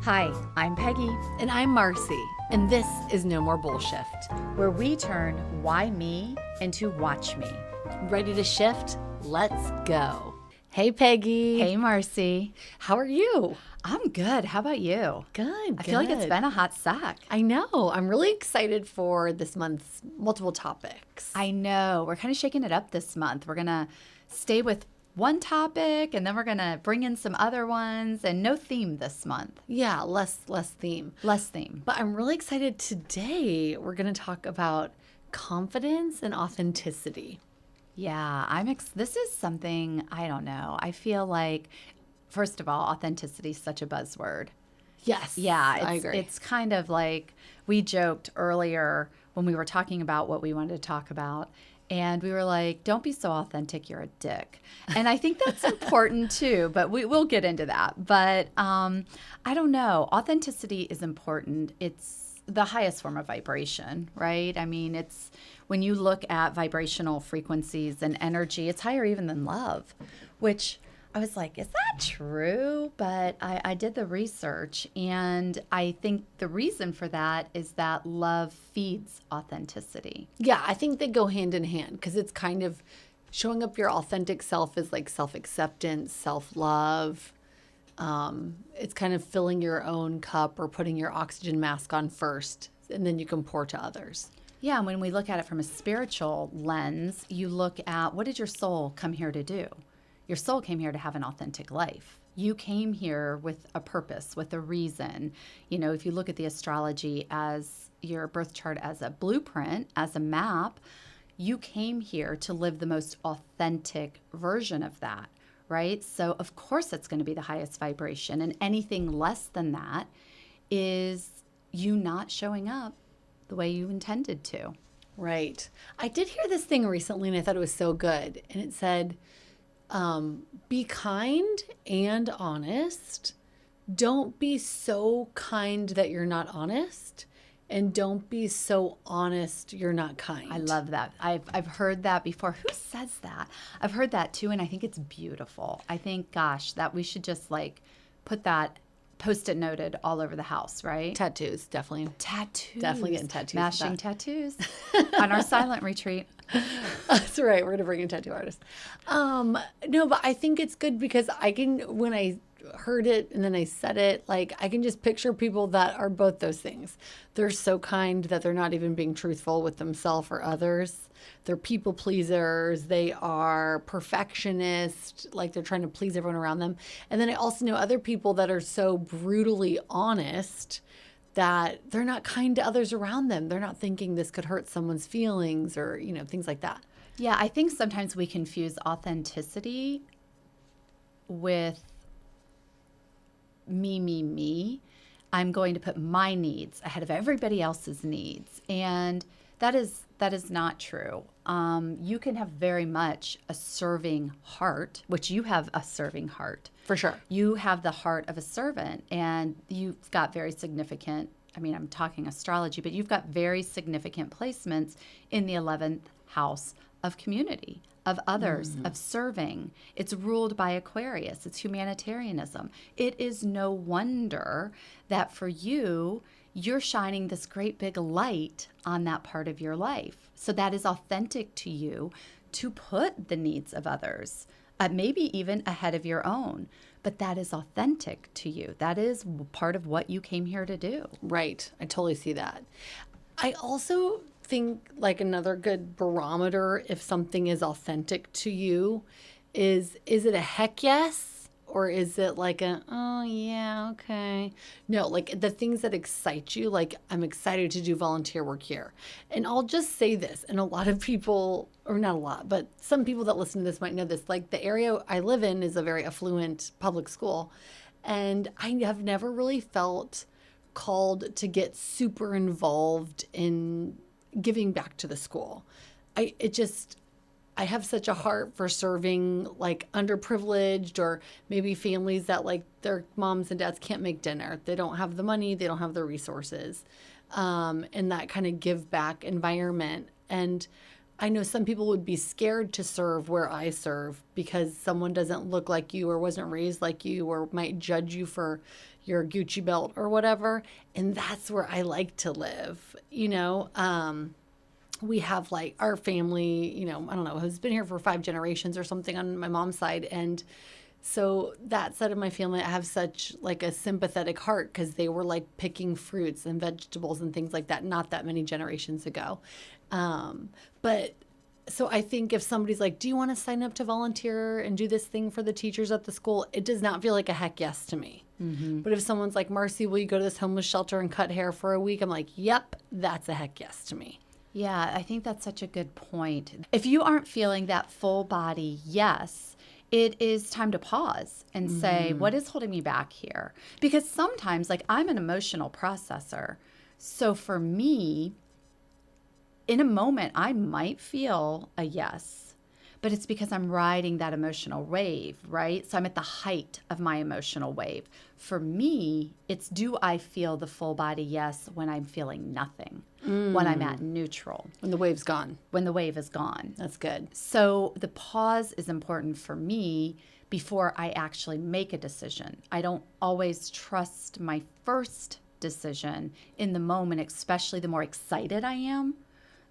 Hi, I'm Peggy, And I'm Marci, and this is No More Bullshift. where we turn why me into watch me. Ready to shift? Let's go. Hey, Peggy. Hey, Marci. How are you? I'm good. How about you? Good. I feel like it's been a hot sec. I know. I'm really excited for this month's multiple topics. I know. We're kind of shaking it up this month. We're going to stay with one topic and then we're going to bring in some other ones and no theme this month. Yeah, less theme. Less theme. But I'm really excited today. We're going to talk about confidence and authenticity. Yeah, this is something, I don't know. I feel like, first of all, authenticity is such a buzzword. Yes. Yeah, I agree. It's kind of like we joked earlier when we were talking about what we wanted to talk about. And we were like, don't be so authentic, you're a dick. And I think that's important too, but we'll get into that. But I don't know. Authenticity is important. It's the highest form of vibration, right? I mean, it's when you look at vibrational frequencies and energy, it's higher even than love, which I was like, is that true? But I did the research, and I think the reason for that is that love feeds authenticity. Yeah, I think they go hand in hand because it's kind of showing up your authentic self is like self-acceptance, self-love. It's kind of filling your own cup or putting your oxygen mask on first, and then you can pour to others. Yeah, and when we look at it from a spiritual lens, you look at what did your soul come here to do? Your soul came here to have an authentic life. You came here with a purpose, with a reason. You know, if you look at the astrology as your birth chart as a blueprint, as a map, you came here to live the most authentic version of that, right? So, of course, it's going to be the highest vibration. And anything less than that is you not showing up the way you intended to. Right. I did hear this thing recently, and I thought it was so good. And it said, be kind and honest. Don't be so kind that you're not honest. And don't be so honest you're not kind. I love that. I've heard that before. Who says that? I've heard that too, and I think it's beautiful. I think, gosh, that we should just like put that Post-it noted all over the house, right? Tattoos, definitely. Tattoos. Definitely getting tattoos. Mashing tattoos on our silent retreat. That's right. We're going to bring in tattoo artists. No, but I think it's good because I can, when I heard it and then I said it, like I can just picture people that are both those things. They're so kind that they're not even being truthful with themselves or others. They're people pleasers. They are perfectionists, like they're trying to please everyone around them. And then I also know other people that are so brutally honest that they're not kind to others around them. They're not thinking this could hurt someone's feelings or, you know, things like that. Yeah, I think sometimes we confuse authenticity with me. I'm going to put my needs ahead of everybody else's needs. And that is not true. You can have very much a serving heart, which you have a serving heart. For sure. You have the heart of a servant, and you've got very significant, I mean, I'm talking astrology, but you've got very significant placements in the 11th house of community, of others, of serving. It's ruled by Aquarius. It's humanitarianism. It is no wonder that for you, you're shining this great big light on that part of your life. So that is authentic to you to put the needs of others, maybe even ahead of your own. But that is authentic to you. That is part of what you came here to do. Right. I totally see that. I also think like another good barometer if something is authentic to you is it a heck yes? Or is it like a, oh, yeah, okay. No, like the things that excite you, like I'm excited to do volunteer work here. And I'll just say this, and a lot of people, or not a lot, but some people that listen to this might know this, like the area I live in is a very affluent public school. And I have never really felt called to get super involved in giving back to the school. I have such a heart for serving like underprivileged or maybe families that like their moms and dads can't make dinner. They don't have the money, they don't have the resources, and that kind of give back environment. And I know some people would be scared to serve where I serve because someone doesn't look like you or wasn't raised like you or might judge you for your Gucci belt or whatever. And that's where I like to live. We have like our family, I don't know, has been here for 5 generations or something on my mom's side. And so that side of my family, I have such like a sympathetic heart because they were like picking fruits and vegetables and things like that not that many generations ago. But so I think if somebody's like, do you want to sign up to volunteer and do this thing for the teachers at the school? It does not feel like a heck yes to me. Mm-hmm. But if someone's like, Marci, will you go to this homeless shelter and cut hair for a week? I'm like, yep, that's a heck yes to me. Yeah, I think that's such a good point. If you aren't feeling that full body yes, it is time to pause and say, what is holding me back here? Because sometimes, like, I'm an emotional processor. So for me, in a moment, I might feel a yes, but it's because I'm riding that emotional wave, right? So I'm at the height of my emotional wave. For me, it's do I feel the full body yes when I'm feeling nothing, when I'm at neutral? When the wave's gone. When the wave is gone. That's good. So the pause is important for me before I actually make a decision. I don't always trust my first decision in the moment, especially the more excited I am.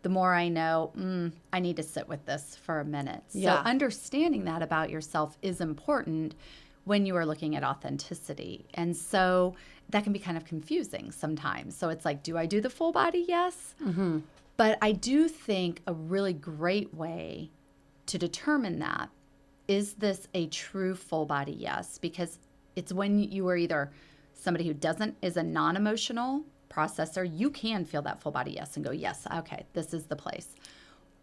The more I know, I need to sit with this for a minute. Yeah. So understanding that about yourself is important when you are looking at authenticity. And so that can be kind of confusing sometimes. So it's like, do I do the full body yes? Mm-hmm. But I do think a really great way to determine that, is this a true full body yes? Because it's when you are either somebody who is a non-emotional processor, you can feel that full body yes and go, yes, okay, this is the place.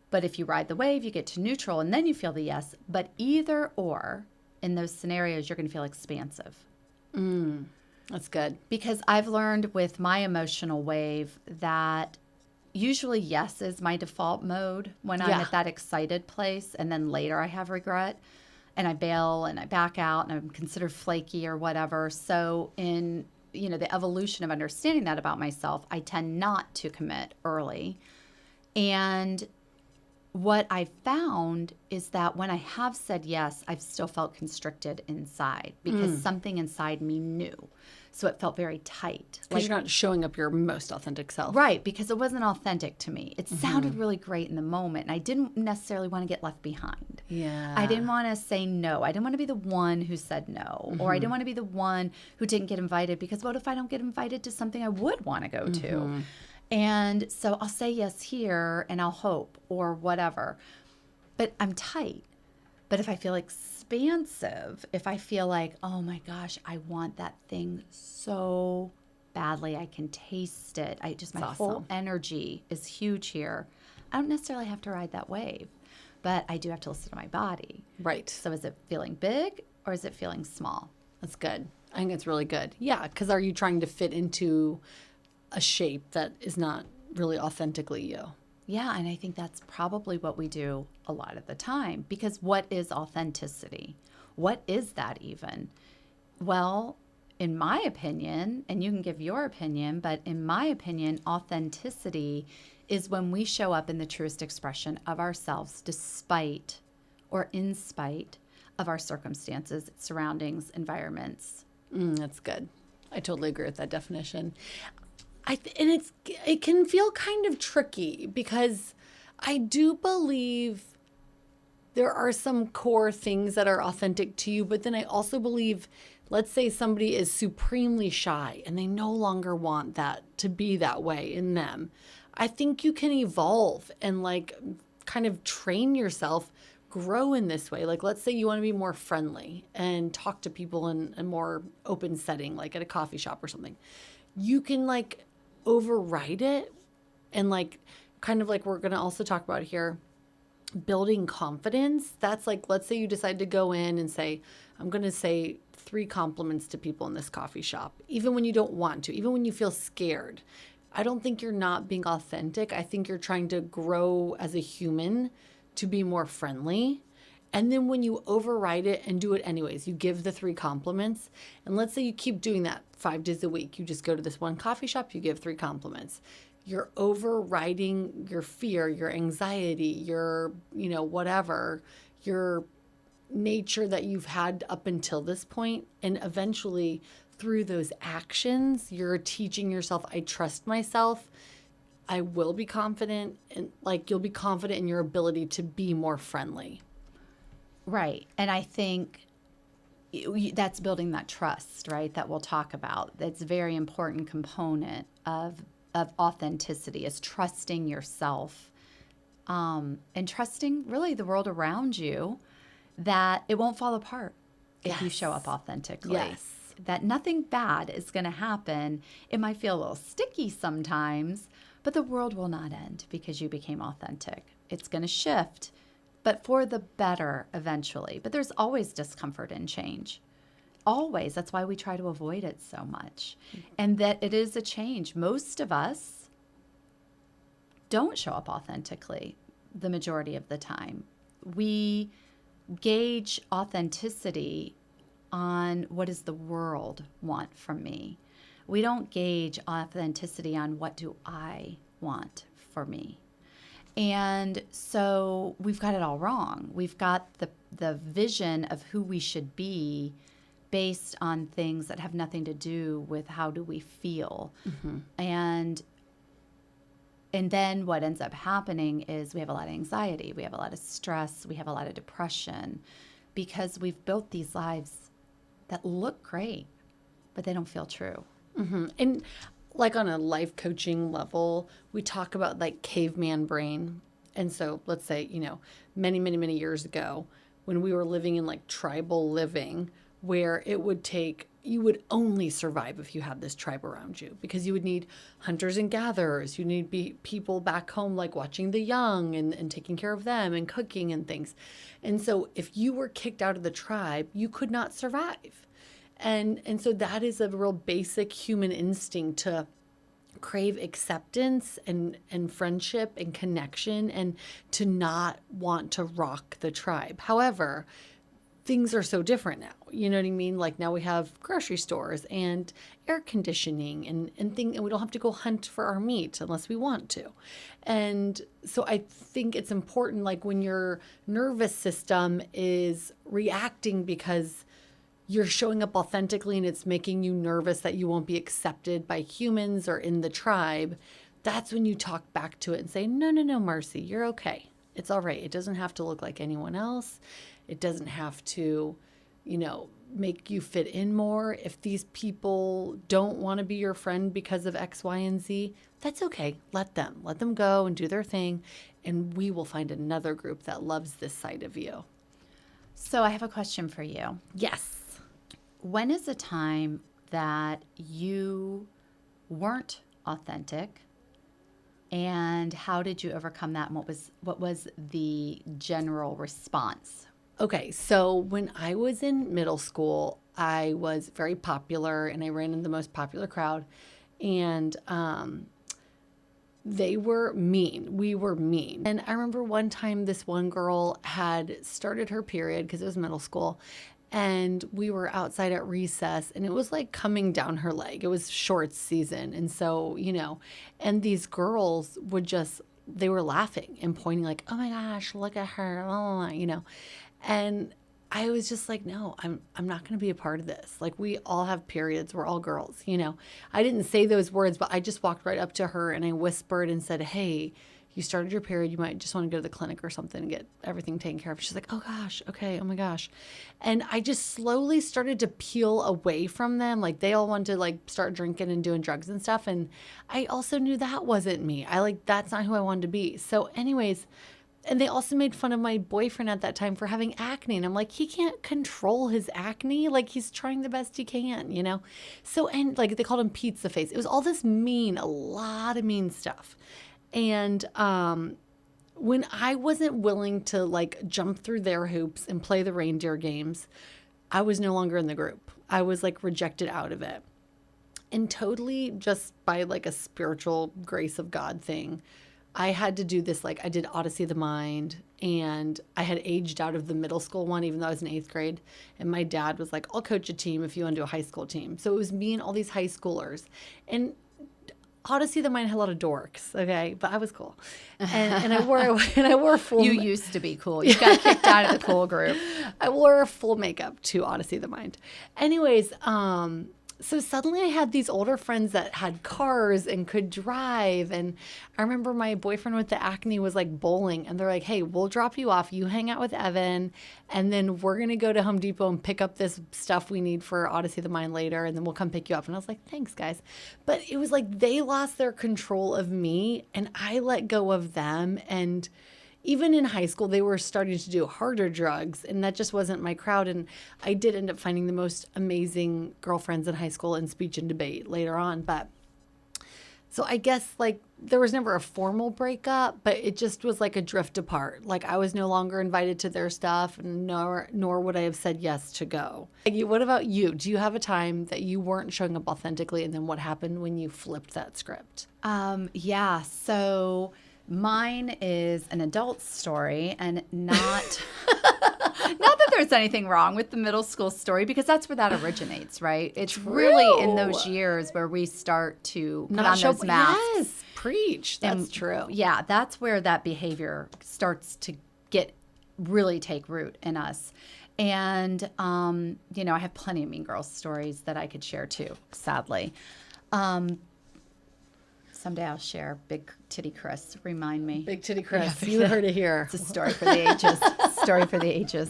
But if you ride the wave, you get to neutral and then you feel the yes. But either or, in those scenarios, you're going to feel expansive. That's good. Because I've learned with my emotional wave that usually yes is my default mode when I'm at that excited place. And then later I have regret and I bail and I back out and I'm considered flaky or whatever. So in the evolution of understanding that about myself, I tend not to commit early. And what I found is that when I have said yes, I've still felt constricted inside because something inside me knew. So it felt very tight. Because you're not showing up your most authentic self. Right, because it wasn't authentic to me. It sounded really great in the moment, and I didn't necessarily want to get left behind. Yeah. I didn't want to say no. I didn't want to be the one who said no, or I didn't want to be the one who didn't get invited, because what if I don't get invited to something I would want to go to? And so I'll say yes here, and I'll hope, or whatever. But I'm tight. But if I feel expansive, if I feel like, oh my gosh, I want that thing so badly, I can taste it. My whole energy is huge here. I don't necessarily have to ride that wave, but I do have to listen to my body. Right. So is it feeling big or is it feeling small? That's good. I think it's really good. Yeah, because are you trying to fit into a shape that is not really authentically you? Yeah, and I think that's probably what we do a lot of the time, because what is authenticity? What is that even? Well, in my opinion, and you can give your opinion, but in my opinion, authenticity is when we show up in the truest expression of ourselves despite or in spite of our circumstances, surroundings, environments. That's good. I totally agree with that definition. It can feel kind of tricky because I do believe there are some core things that are authentic to you, but then I also believe, let's say somebody is supremely shy and they no longer want that to be that way in them. I think you can evolve and like kind of train yourself, grow in this way. Like, let's say you want to be more friendly and talk to people in a more open setting, like at a coffee shop or something. You can like override it and like kind of like we're going to also talk about here, building confidence. That's like, let's say you decide to go in and say, I'm going to say 3 compliments to people in this coffee shop, even when you don't want to, even when you feel scared. I don't think you're not being authentic. I think you're trying to grow as a human to be more friendly. And then when you override it and do it anyways, you give the 3 compliments. And let's say you keep doing that 5 days a week. You just go to this one coffee shop, you give 3 compliments. you're overriding your fear, your anxiety, your, whatever, your nature that you've had up until this point. And eventually, through those actions, you're teaching yourself, I trust myself. I will be confident. And like, you'll be confident in your ability to be more friendly. Right. And I think that's building that trust, right? That we'll talk about. That's a very important component of authenticity, is trusting yourself, and trusting really the world around you, that it won't fall apart if you show up authentically. Yes. That nothing bad is going to happen. It might feel a little sticky sometimes, but the world will not end because you became authentic. It's going to shift, but for the better eventually. But there's always discomfort in change. Always. That's why we try to avoid it so much. And that it is a change. Most of us don't show up authentically the majority of the time. We gauge authenticity on what does the world want from me. We don't gauge authenticity on what do I want for me. And so we've got it all wrong. We've got the vision of who we should be based on things that have nothing to do with how do we feel. Mm-hmm. And then what ends up happening is we have a lot of anxiety, we have a lot of stress, we have a lot of depression, because we've built these lives that look great, but they don't feel true. Mm-hmm. And like on a life coaching level, we talk about like caveman brain. And so let's say, many, many, many years ago, when we were living in like tribal living, where it would take, you would only survive if you had this tribe around you, because you would need hunters and gatherers. You need people back home, like watching the young and taking care of them and cooking and things. And so if you were kicked out of the tribe, you could not survive. And so that is a real basic human instinct to crave acceptance and friendship and connection, and to not want to rock the tribe. However, things are so different now. You know what I mean? Like now we have grocery stores and air conditioning and we don't have to go hunt for our meat unless we want to. And so I think it's important, like when your nervous system is reacting because you're showing up authentically and it's making you nervous that you won't be accepted by humans or in the tribe, that's when you talk back to it and say, no, Marci, you're okay. It's all right. It doesn't have to look like anyone else. It doesn't have to, make you fit in more. If these people don't want to be your friend because of X, Y, and Z, that's okay. Let them go and do their thing. And we will find another group that loves this side of you. So I have a question for you. Yes. When is a time that you weren't authentic, and how did you overcome that, and what was the general response? Okay, so when I was in middle school, I was very popular and I ran in the most popular crowd, and they were mean. We were mean. And I remember one time this one girl had started her period because it was middle school, and we were outside at recess and it was like coming down her leg. It was shorts season. And so, and these girls would they were laughing and pointing like, oh my gosh, look at her, blah, blah, blah, And I was just like, no, I'm not going to be a part of this. Like, we all have periods. We're all girls, I didn't say those words, but I just walked right up to her and I whispered and said, hey, you started your period. You might just want to go to the clinic or something and get everything taken care of. She's like, oh gosh, okay, oh my gosh. And I just slowly started to peel away from them. Like, they all wanted to like start drinking and doing drugs and stuff. And I also knew that wasn't me. That's not who I wanted to be. So anyways, and they also made fun of my boyfriend at that time for having acne. And I'm like, he can't control his acne. Like, he's trying the best he can, So, and like they called him pizza face. It was all this a lot of mean stuff. And when I wasn't willing to like jump through their hoops and play the reindeer games, I was no longer in the group. I was like rejected out of it. And totally just by like a spiritual grace of God thing, I had to do this. Like, I did Odyssey of the Mind, and I had aged out of the middle school one, even though I was in 8th grade. And my dad was like, I'll coach a team if you want to do a high school team. So it was me and all these high schoolers. And Odyssey of the Mind had a lot of dorks, okay, but I was cool, and I wore full. You used to be cool. You got kicked out of the cool group. I wore full makeup to Odyssey of the Mind. Anyways, so suddenly I had these older friends that had cars and could drive. And I remember my boyfriend with the acne was like bowling, and they're like, hey, we'll drop you off. You hang out with Evan, and then we're going to go to Home Depot and pick up this stuff we need for Odyssey of the Mind later, and then we'll come pick you up. And I was like, thanks, guys. But it was like they lost their control of me, and I let go of them. And even in high school, they were starting to do harder drugs, and that just wasn't my crowd. And I did end up finding the most amazing girlfriends in high school in speech and debate later on. But so I guess like there was never a formal breakup, but it just was like a drift apart. Like I was no longer invited to their stuff, and nor would I have said yes to go. Peggy, what about you? Do you have a time that you weren't showing up authentically, and then what happened when you flipped that script? Yeah. So mine is an adult story, and not not that there's anything wrong with the middle school story, because that's where that originates, right? It's really in those years where we start to put on those masks. Yes, preach. That's true. Yeah, that's where that behavior starts to really take root in us. And, I have plenty of Mean Girls stories that I could share too, sadly. Someday I'll share Big Titty Chris. Remind me. Big Titty Chris. Yeah, you heard it here. It's a story for the ages. Story for the ages.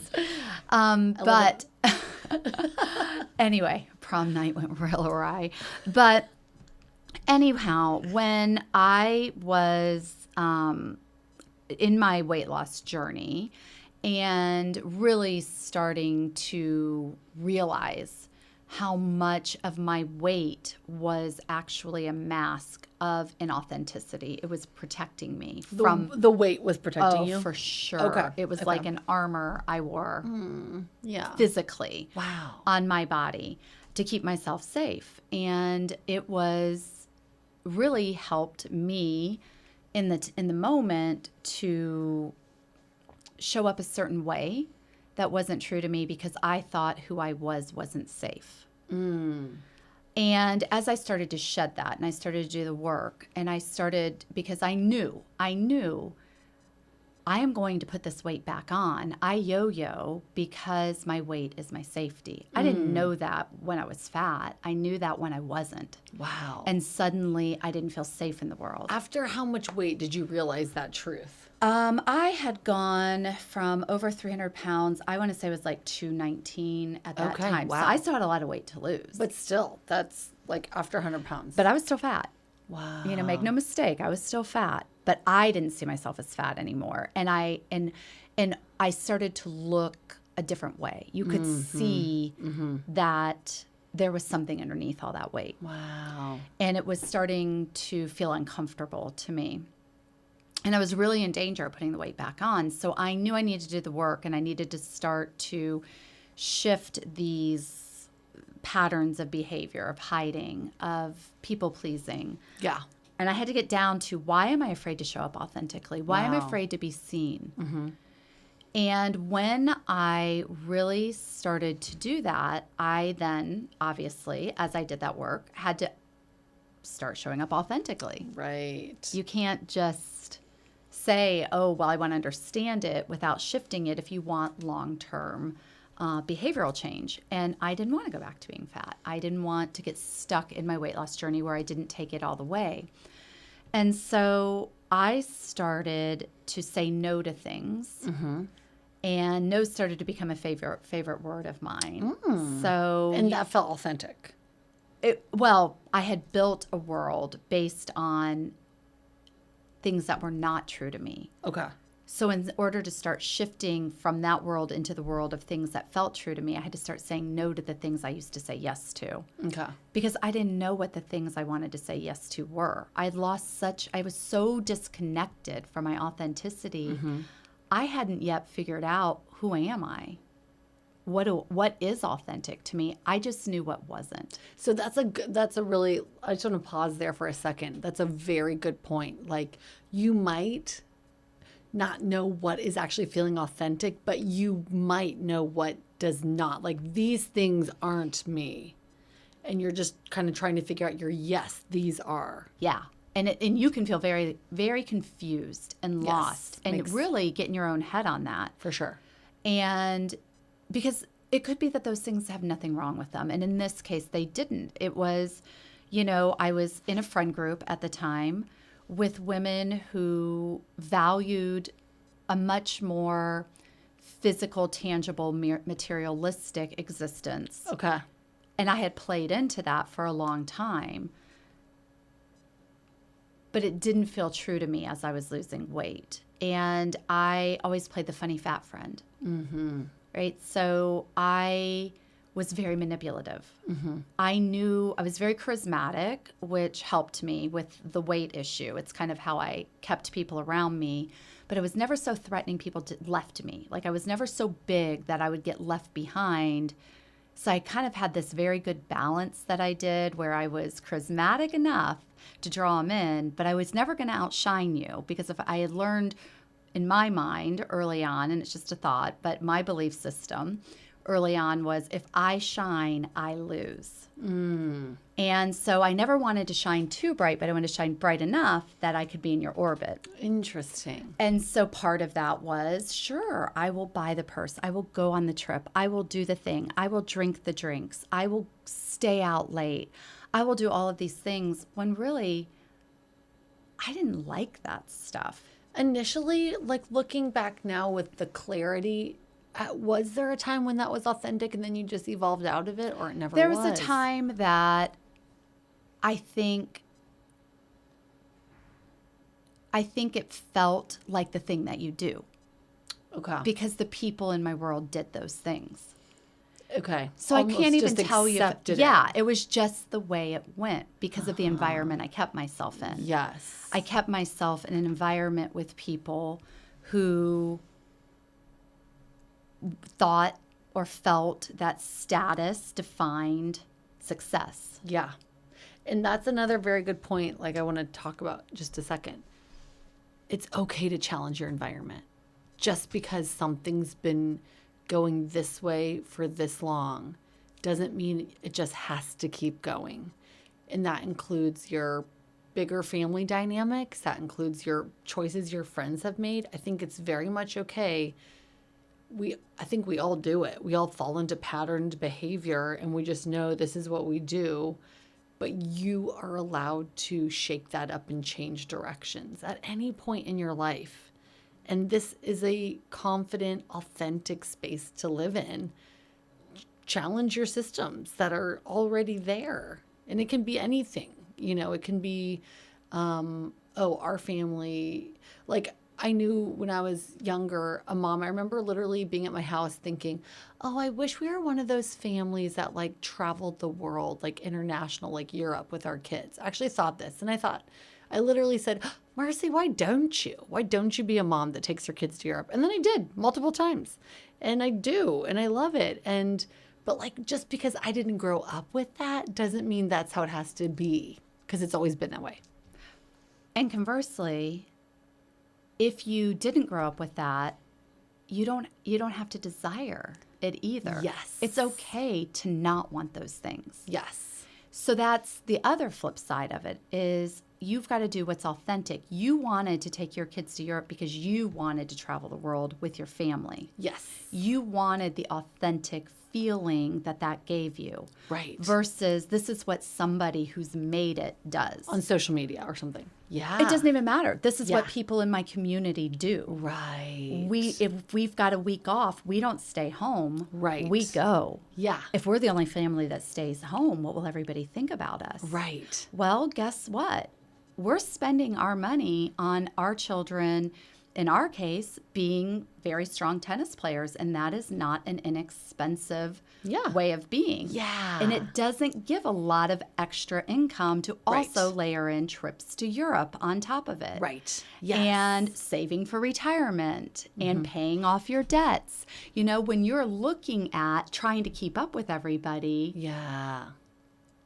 But anyway, prom night went real awry. But anyhow, when I was in my weight loss journey and really starting to realize how much of my weight was actually a mask of inauthenticity. It was protecting me from... The weight was protecting you? For sure. Okay. It was like an armor I wore physically on my body to keep myself safe. And it was really helped me in the moment to show up a certain way that wasn't true to me, because I thought who I wasn't safe. And as I started to shed that, and I started to do the work, and because I knew I am going to put this weight back on. I yo-yo because my weight is my safety. I didn't know that when I was fat. I knew that when I wasn't. Wow. And suddenly I didn't feel safe in the world. After how much weight did you realize that truth? I had gone from over 300 pounds. I want to say it was like 219 at that time. Wow. So I still had a lot of weight to lose. But still, that's like after 100 pounds. But I was still fat. Wow. Make no mistake, I was still fat, but I didn't see myself as fat anymore. And I started to look a different way. You could see that there was something underneath all that weight. Wow. And it was starting to feel uncomfortable to me. And I was really in danger of putting the weight back on. So I knew I needed to do the work, and I needed to start to shift these patterns of behavior, of hiding, of people pleasing. Yeah. And I had to get down to, why am I afraid to show up authentically? Why am I afraid to be seen? And when I really started to do that, I then, obviously, as I did that work, had to start showing up authentically. Right. You can't just say, oh, well, I want to understand it, without shifting it if you want long-term behavioral change. And I didn't want to go back to being fat. I didn't want to get stuck in my weight loss journey where I didn't take it all the way. And so I started to say no to things. And no started to become a favorite word of mine. And that felt authentic. I had built a world based on things that were not true to me. Okay. So in order to start shifting from that world into the world of things that felt true to me, I had to start saying no to the things I used to say yes to. Okay. Because I didn't know what the things I wanted to say yes to were. I was so disconnected from my authenticity. I hadn't yet figured out, who am I? What is authentic to me? I just knew what wasn't. So that's a really, I just want to pause there for a second. That's a very good point. Like, you might not know what is actually feeling authentic, but you might know what does not. Like, these things aren't me. And you're just kind of trying to figure out yes, these are. Yeah. And you can feel very, very confused and lost and really get in your own head on that. For sure. And because it could be that those things have nothing wrong with them. And in this case, they didn't. It was, I was in a friend group at the time with women who valued a much more physical, tangible, materialistic existence. Okay. And I had played into that for a long time. But it didn't feel true to me as I was losing weight. And I always played the funny fat friend. Mm-hmm. Right? So I was very manipulative. Mm-hmm. I knew I was very charismatic, which helped me with the weight issue. It's kind of how I kept people around me. But I was never so threatening people left me. Like I was never so big that I would get left behind. So I kind of had this very good balance that I did where I was charismatic enough to draw them in, but I was never going to outshine you because if I had learned in my mind early on, and it's just a thought, but my belief system early on was if I shine, I lose. Mm. And so I never wanted to shine too bright, but I wanted to shine bright enough that I could be in your orbit. Interesting. And so part of that was, sure, I will buy the purse. I will go on the trip. I will do the thing. I will drink the drinks. I will stay out late. I will do all of these things when really I didn't like that stuff. Initially, like looking back now with the clarity, was there a time when that was authentic and then you just evolved out of it, or it never was? There was a time that I think it felt like the thing that you do. Okay. Because the people in my world did those things. Okay. So I can't even tell you. It was just the way it went because of the environment I kept myself in. Yes. I kept myself in an environment with people who thought or felt that status defined success. Yeah. And that's another very good point, like I want to talk about just a second. It's okay to challenge your environment. Just because something's been going this way for this long doesn't mean it just has to keep going. And that includes your bigger family dynamics. That includes your choices your friends have made. I think it's very much okay. I think we all do it. We all fall into patterned behavior and we just know this is what we do. But you are allowed to shake that up and change directions at any point in your life. And this is a confident, authentic space to live in. Challenge your systems that are already there. And it can be anything. It can be, our family. Like, I knew when I was younger, a mom, I remember literally being at my house thinking, oh, I wish we were one of those families that like traveled the world, like international, like Europe with our kids. I actually thought this. And I literally said, Marci, why don't you? Why don't you be a mom that takes her kids to Europe? And then I did multiple times. And I do. And I love it. But like, just because I didn't grow up with that doesn't mean that's how it has to be. Because it's always been that way. And conversely, if you didn't grow up with that, you don't have to desire it either. Yes. It's okay to not want those things. Yes. So that's the other flip side of it is you've got to do what's authentic. You wanted to take your kids to Europe because you wanted to travel the world with your family. Yes. You wanted the authentic feeling that gave you. Right. Versus this is what somebody who's made it does. On social media or something. Yeah. It doesn't even matter. This is what people in my community do. Right. If we've got a week off, we don't stay home. Right. We go. Yeah. If we're the only family that stays home, what will everybody think about us? Right. Well, guess what? We're spending our money on our children, in our case, being very strong tennis players, and that is not an inexpensive way of being. Yeah. And it doesn't give a lot of extra income to also layer in trips to Europe on top of it. Right. Yes. And saving for retirement and paying off your debts. When you're looking at trying to keep up with everybody. Yeah.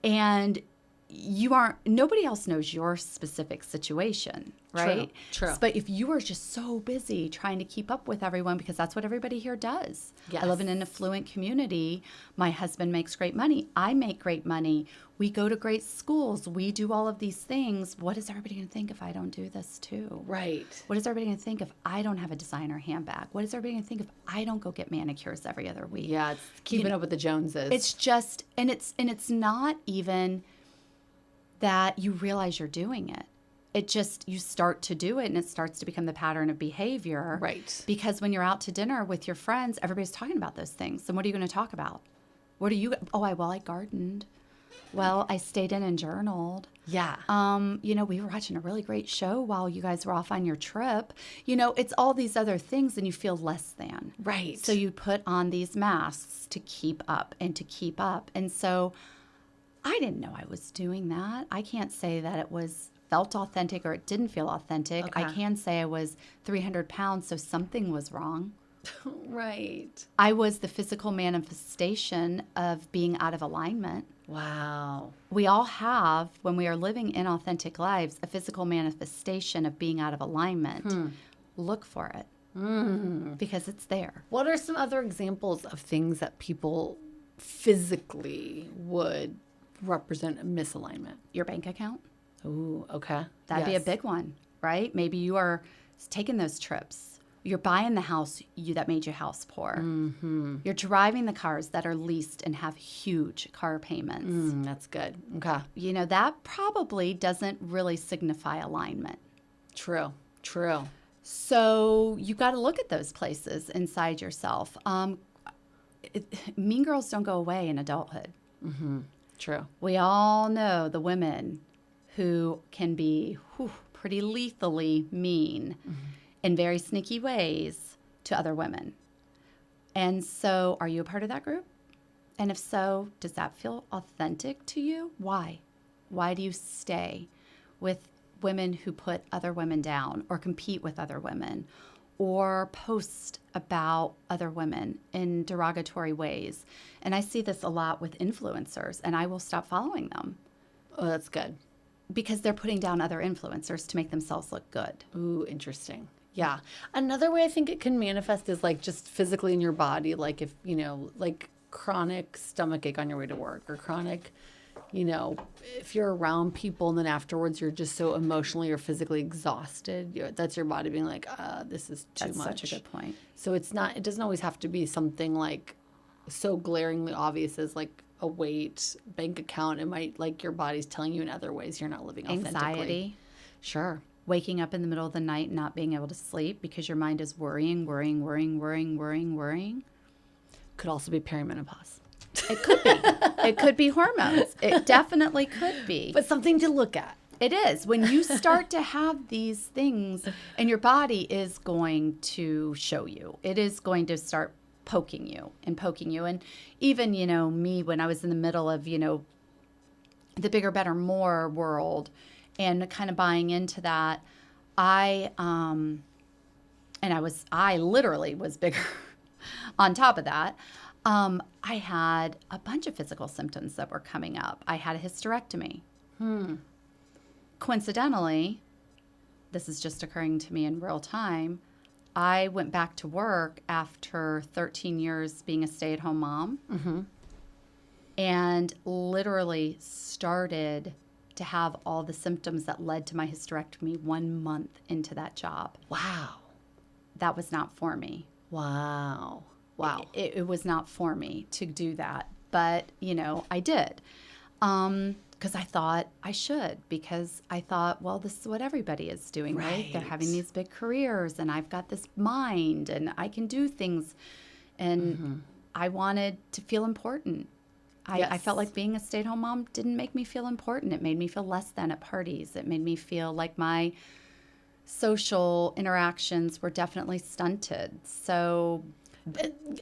And nobody else knows your specific situation, right? True. But if you are just so busy trying to keep up with everyone, because that's what everybody here does. Yes. I live in an affluent community. My husband makes great money. I make great money. We go to great schools. We do all of these things. What is everybody going to think if I don't do this too? Right. What is everybody going to think if I don't have a designer handbag? What is everybody going to think if I don't go get manicures every other week? Yeah, it's keeping up with the Joneses. It's just, and it's not even that you realize you're doing it. It just, you start to do it and it starts to become the pattern of behavior. Right. Because when you're out to dinner with your friends, everybody's talking about those things. And what are you going to talk about? What are you, I gardened. Well, I stayed in and journaled. Yeah. We were watching a really great show while you guys were off on your trip. It's all these other things and you feel less than. Right. So you put on these masks to keep up and to keep up. And so I didn't know I was doing that. I can't say that it felt authentic or it didn't feel authentic. Okay. I can say I was 300 pounds, so something was wrong. Right. I was the physical manifestation of being out of alignment. Wow. We all have, when we are living inauthentic lives, a physical manifestation of being out of alignment. Look for it because it's there. What are some other examples of things that people physically would represent a misalignment? Your bank account. Ooh, okay. That'd be a big one, right? Maybe you are taking those trips. You're buying the house that made you house poor. Mm-hmm. You're driving the cars that are leased and have huge car payments. That's good. Okay. That probably doesn't really signify alignment. True. So you got to look at those places inside yourself. Mean girls don't go away in adulthood. Mm-hmm. True. We all know the women who can be pretty lethally mean in very sneaky ways to other women. And so are you a part of that group? And if so, does that feel authentic to you? Why? Why do you stay with women who put other women down or compete with other women or post about other women in derogatory ways? And I see this a lot with influencers, and I will stop following them. Oh, that's good. Because they're putting down other influencers to make themselves look good. Ooh, interesting. Yeah. Another way I think it can manifest is like just physically in your body, like if, like chronic stomachache on your way to work or chronic, if you're around people and then afterwards you're just so emotionally or physically exhausted, that's your body being like, this is too much. That's such a good point. So it doesn't always have to be something like so glaringly obvious as like a weight, bank account. It might, like, your body's telling you in other ways you're not living authentically. Anxiety. Sure. Waking up in the middle of the night and not being able to sleep because your mind is worrying. Could also be perimenopause. It could be. It could be hormones. It definitely could be. But something to look at. It is. When you start to have these things, and your body is going to show you. It is going to start poking you. And even, me, when I was in the middle of, the bigger, better, more world and kind of buying into that, I literally was bigger on top of that. I had a bunch of physical symptoms that were coming up. I had a hysterectomy. Coincidentally, this is just occurring to me in real time, I went back to work after 13 years being a stay-at-home mom and literally started to have all the symptoms that led to my hysterectomy 1 month into that job. Wow. That was not for me. Wow. It was not for me to do that. But, I did. Because I thought I should, because I thought, well, this is what everybody is doing, right? They're having these big careers, and I've got this mind, and I can do things. And I wanted to feel important. I felt like being a stay-at-home mom didn't make me feel important. It made me feel less than at parties. It made me feel like my social interactions were definitely stunted. So...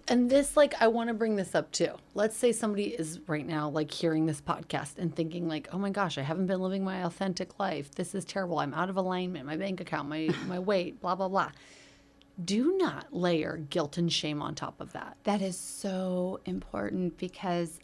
And this, like, I want to bring this up too. Let's say somebody is right now, like, hearing this podcast and thinking like, oh my gosh, I haven't been living my authentic life. This is terrible. I'm out of alignment. My bank account, my weight, blah, blah, blah. Do not layer guilt and shame on top of that. That is so important, because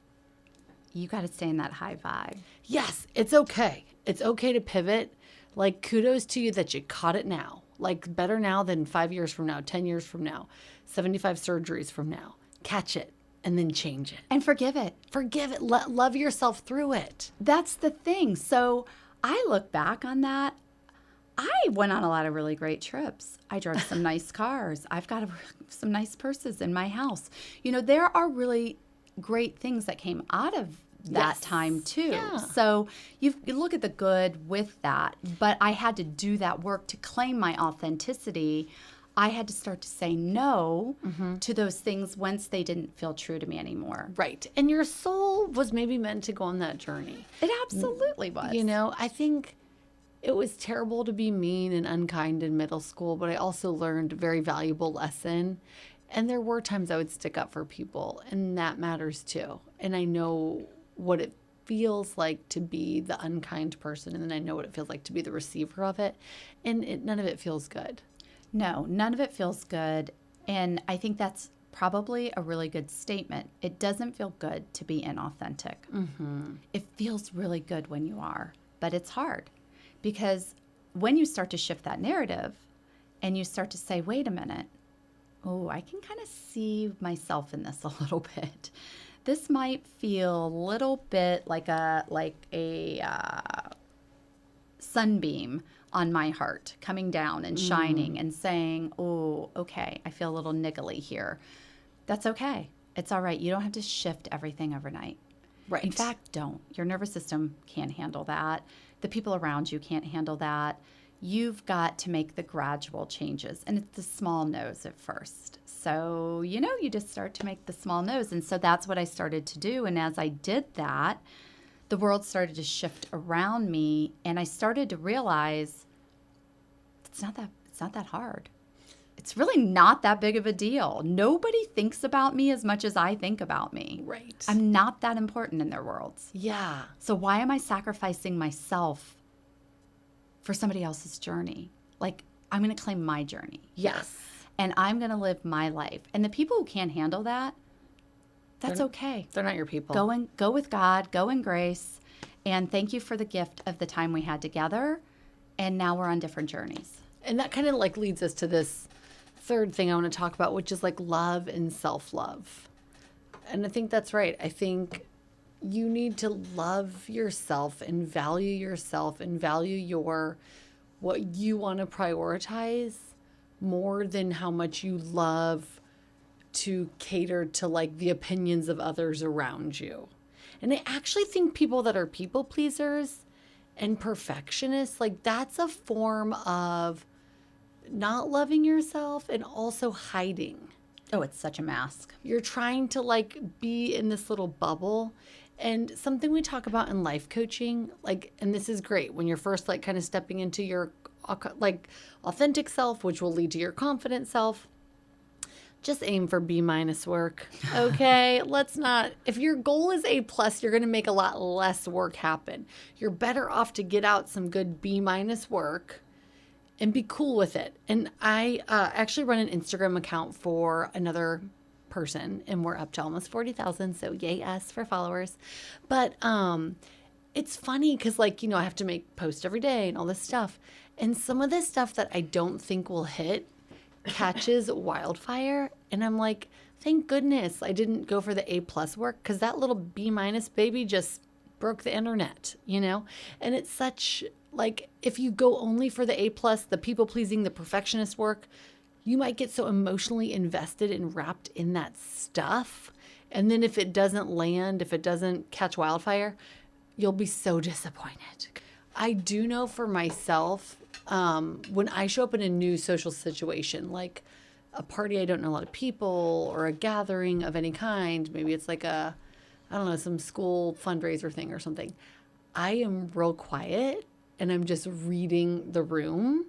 you got to stay in that high vibe. Yes, it's okay. It's okay to pivot. Like, kudos to you that you caught it now. Like, better now than 5 years from now, 10 years from now, 75 surgeries from now. Catch it and then change it. And forgive it. Forgive it. Love yourself through it. That's the thing. So I look back on that. I went on a lot of really great trips. I drove some nice cars. I've got some nice purses in my house. You know, there are really great things that came out of that time too. Yeah. So you look at the good with that, but I had to do that work to claim my authenticity. I had to start to say no to those things once they didn't feel true to me anymore. Right. And your soul was maybe meant to go on that journey. It absolutely was. You know, I think it was terrible to be mean and unkind in middle school, but I also learned a very valuable lesson. And there were times I would stick up for people, and that matters too. And I know what it feels like to be the unkind person, and then I know what it feels like to be the receiver of it. And none of it feels good. No, none of it feels good. And I think that's probably a really good statement. It doesn't feel good to be inauthentic. It feels really good when you are, but it's hard. Because when you start to shift that narrative and you start to say, wait a minute, oh, I can kind of see myself in this a little bit. This might feel a little bit like a sunbeam on my heart coming down and shining and saying, oh, okay, I feel a little niggly here. That's okay. It's all right. You don't have to shift everything overnight. Right. In fact, don't. Your nervous system can't handle that. The people around you can't handle that. You've got to make the gradual changes. And it's the small no's at first. So, you just start to make the small no's. And so that's what I started to do. And as I did that, the world started to shift around me. And I started to realize it's not that hard. It's really not that big of a deal. Nobody thinks about me as much as I think about me. Right. I'm not that important in their worlds. Yeah. So why am I sacrificing myself for somebody else's journey? Like, I'm going to claim my journey. Yes. And I'm going to live my life. And the people who can't handle that, that's okay. They're not your people. Go with God, go in grace. And thank you for the gift of the time we had together. And now we're on different journeys. And that kind of like leads us to this third thing I want to talk about, which is like love and self-love. And I think that's right. I think you need to love yourself and value what you want to prioritize more than how much you love to cater to like the opinions of others around you. And I actually think people that are people pleasers and perfectionists, like that's a form of not loving yourself and also hiding. Oh, it's such a mask. You're trying to like be in this little bubble. And something we talk about in life coaching, like, and this is great when you're first like kind of stepping into your like authentic self, which will lead to your confident self. Just aim for B- work. Okay. Let's not, if your goal is A+, you're going to make a lot less work happen. You're better off to get out some good B- work and be cool with it. And I actually run an Instagram account for another person, and we're up to almost 40,000. So yay us for followers. But it's funny because like, I have to make posts every day and all this stuff. And some of this stuff that I don't think will hit catches wildfire. And I'm like, thank goodness I didn't go for the A+ work, because that little B- baby just broke the internet, And it's such like, if you go only for the A+, the people pleasing, the perfectionist work, you might get so emotionally invested and wrapped in that stuff. And then if it doesn't land, if it doesn't catch wildfire, you'll be so disappointed. I do know for myself, when I show up in a new social situation, like a party I don't know a lot of people, or a gathering of any kind, maybe it's like some school fundraiser thing or something, I am real quiet and I'm just reading the room.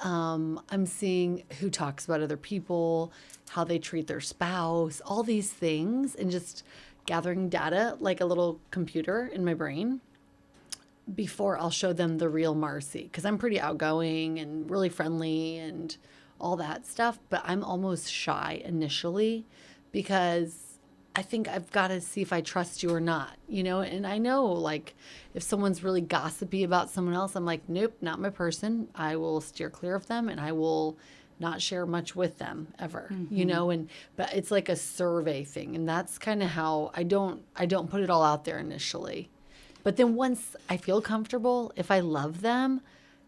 I'm seeing who talks about other people, how they treat their spouse, all these things, and just gathering data like a little computer in my brain before I'll show them the real Marci. Because I'm pretty outgoing and really friendly and all that stuff, but I'm almost shy initially because I think I've got to see if I trust you or not, and I know like if someone's really gossipy about someone else, I'm like, nope, not my person. I will steer clear of them and I will not share much with them ever, but it's like a survey thing. And that's kind of how I don't put it all out there initially. But then once I feel comfortable, if I love them,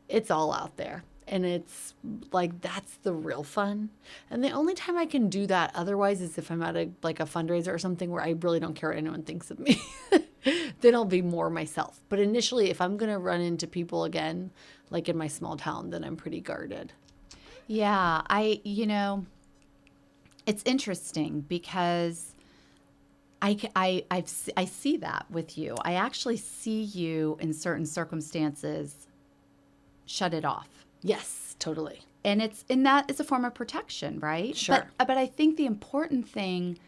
it's all out there. And it's like, that's the real fun. And the only time I can do that otherwise is if I'm at a fundraiser or something where I really don't care what anyone thinks of me. Then I'll be more myself. But initially, if I'm going to run into people again, like in my small town, then I'm pretty guarded. Yeah, it's interesting because I see that with you. I actually see you in certain circumstances shut it off. Yes, totally. And that is a form of protection, right? Sure. But I think the important thing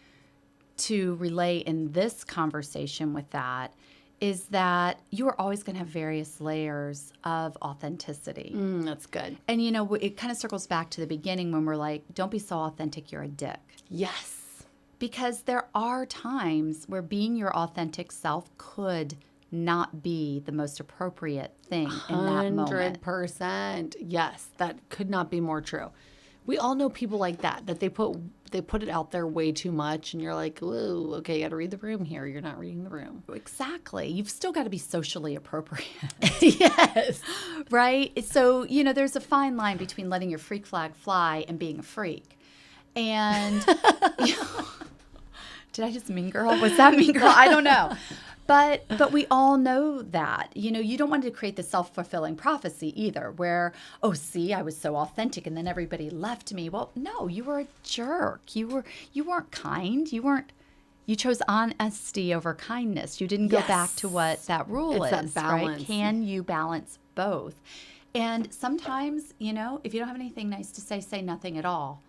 to relay in this conversation with that is that you are always going to have various layers of authenticity. That's good. And, it kind of circles back to the beginning when we're like, don't be so authentic, you're a dick. Yes. Because there are times where being your authentic self could not be the most appropriate thing in that moment. 100%. Yes, that could not be more true. We all know people like that they put it out there way too much, and you're like, whoa, okay, you got to read the room here. You're not reading the room. Exactly. You've still got to be socially appropriate. Yes. Right? So, there's a fine line between letting your freak flag fly and being a freak. And did I just mean girl? Was that mean girl? I don't know. But we all know that. You don't want to create the self-fulfilling prophecy either where, oh, see, I was so authentic and then everybody left me. Well, no, you were a jerk. You weren't kind. You chose honesty over kindness. You didn't go back to what that rule is, that balance. Right? Can you balance both? And sometimes, if you don't have anything nice to say nothing at all.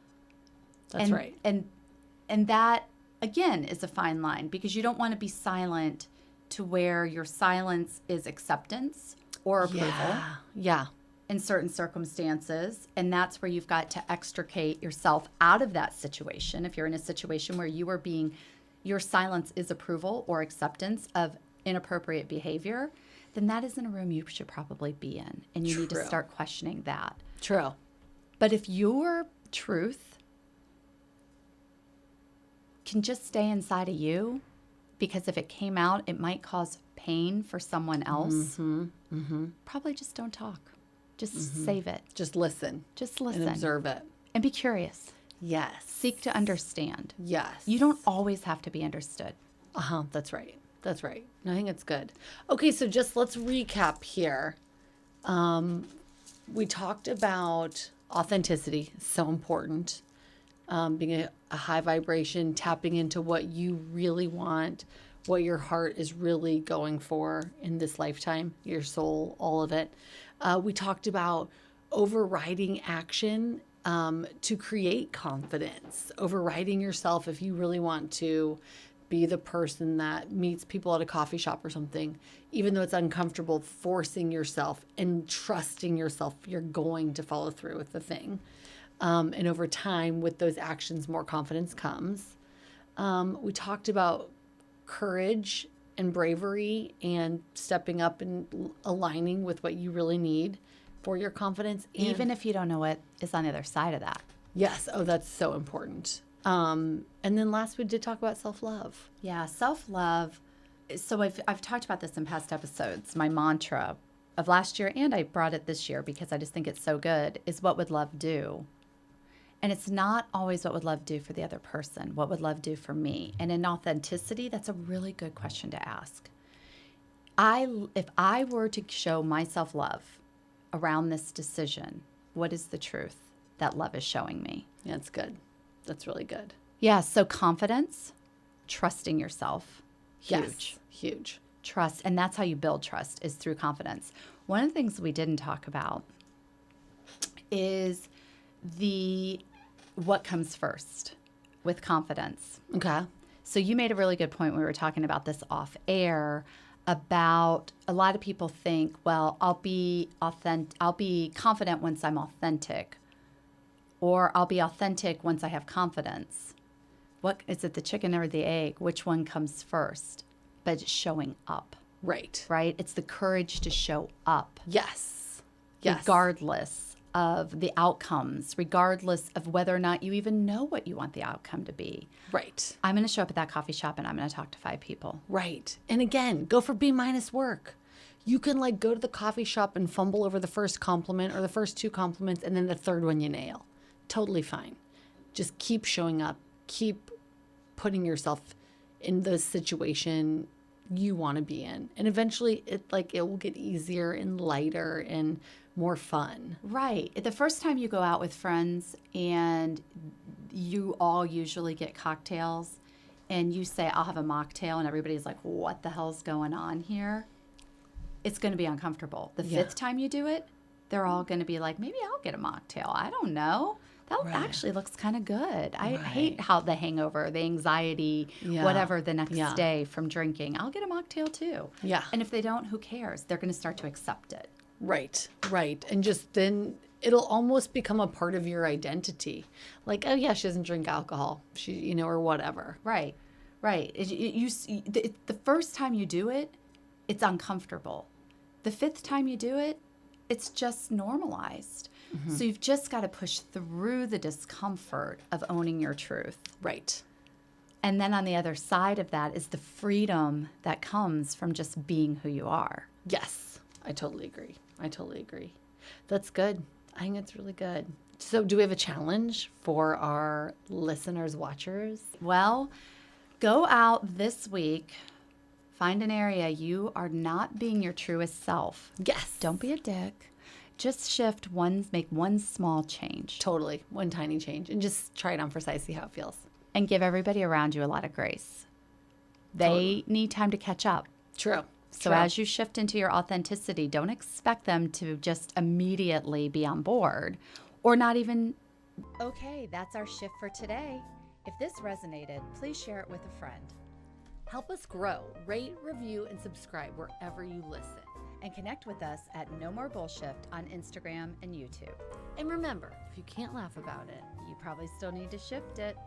That's right. And that, again, is a fine line because you don't want to be silent to where your silence is acceptance or approval. Yeah. In certain circumstances. And that's where you've got to extricate yourself out of that situation. If you're in a situation where your silence is approval or acceptance of inappropriate behavior, then that isn't a room you should probably be in. And you need to start questioning that. True. But if your truth can just stay inside of you, because if it came out, it might cause pain for someone else. Probably just don't talk. Just save it. Just listen. And observe it. And be curious. Yes. Seek to understand. Yes. You don't always have to be understood. That's right. That's right. I think it's good. Okay, so just let's recap here. We talked about authenticity, so important. Being a high vibration, tapping into what you really want, what your heart is really going for in this lifetime, your soul, all of it. We talked about overriding action to create confidence, overriding yourself if you really want to be the person that meets people at a coffee shop or something, even though it's uncomfortable, forcing yourself and trusting yourself you're going to follow through with the thing. And over time, with those actions, more confidence comes. We talked about courage and bravery and stepping up and aligning with what you really need for your confidence. Even if you don't know what is on the other side of that. Yes. Oh, that's so important. And then last, we did talk about self-love. Yeah, self-love. So I've talked about this in past episodes. My mantra of last year, and I brought it this year because I just think it's so good, is what would love do? And it's not always what would love do for the other person. What would love do for me? And in authenticity, that's a really good question to ask. If I were to show myself love around this decision, what is the truth that love is showing me? Yeah, that's good. That's really good. Yeah, so confidence, trusting yourself, huge. Yes, huge. Trust, and that's how you build trust, is through confidence. One of the things we didn't talk about is what comes first with confidence. Okay. So you made a really good point when we were talking about this off air about a lot of people think, well, I'll be confident once I'm authentic, or I'll be authentic once I have confidence. what is it, the chicken or the egg? Which one comes first? But it's showing up, Right. right? It's the courage to show up. Yes. Yes. Regardless of the outcomes, regardless of whether or not you even know what you want the outcome to be. Right. I'm going to show up at that coffee shop and I'm going to talk to 5 people. Right. And again, go for B- work. You can like go to the coffee shop and fumble over the first compliment or the first 2 compliments and then the third one you nail. Totally fine. Just keep showing up. Keep putting yourself in the situation you want to be in. And eventually it will get easier and lighter and more fun. Right. The first time you go out with friends and you all usually get cocktails and you say, I'll have a mocktail, and everybody's like, what the hell's going on here? It's going to be uncomfortable. The 5th time you do it, they're all going to be like, maybe I'll get a mocktail. I don't know. That actually looks kind of good. I hate how the hangover, the anxiety, whatever the next day from drinking. I'll get a mocktail too. Yeah. And if they don't, who cares? They're going to start to accept it. Right, right. And just then it'll almost become a part of your identity. Like, oh yeah, she doesn't drink alcohol. She, or whatever. Right, right. The first time you do it, it's uncomfortable. The 5th time you do it, it's just normalized. So you've just got to push through the discomfort of owning your truth. Right. And then on the other side of that is the freedom that comes from just being who you are. Yes, I totally agree. That's good. I think it's really good. So do we have a challenge for our listeners, watchers? Well, go out this week, find an area you are not being your truest self. Yes. Don't be a dick. Just make one small change. Totally. One tiny change. And just try it on for size, see how it feels. And give everybody around you a lot of grace. They need time to catch up. True. So as you shift into your authenticity, don't expect them to just immediately be on board or not even. Okay, that's our shift for today. If this resonated, please share it with a friend. Help us grow. Rate, review, and subscribe wherever you listen. And connect with us at No More Bullshift on Instagram and YouTube. And remember, if you can't laugh about it, You probably still need to shift it.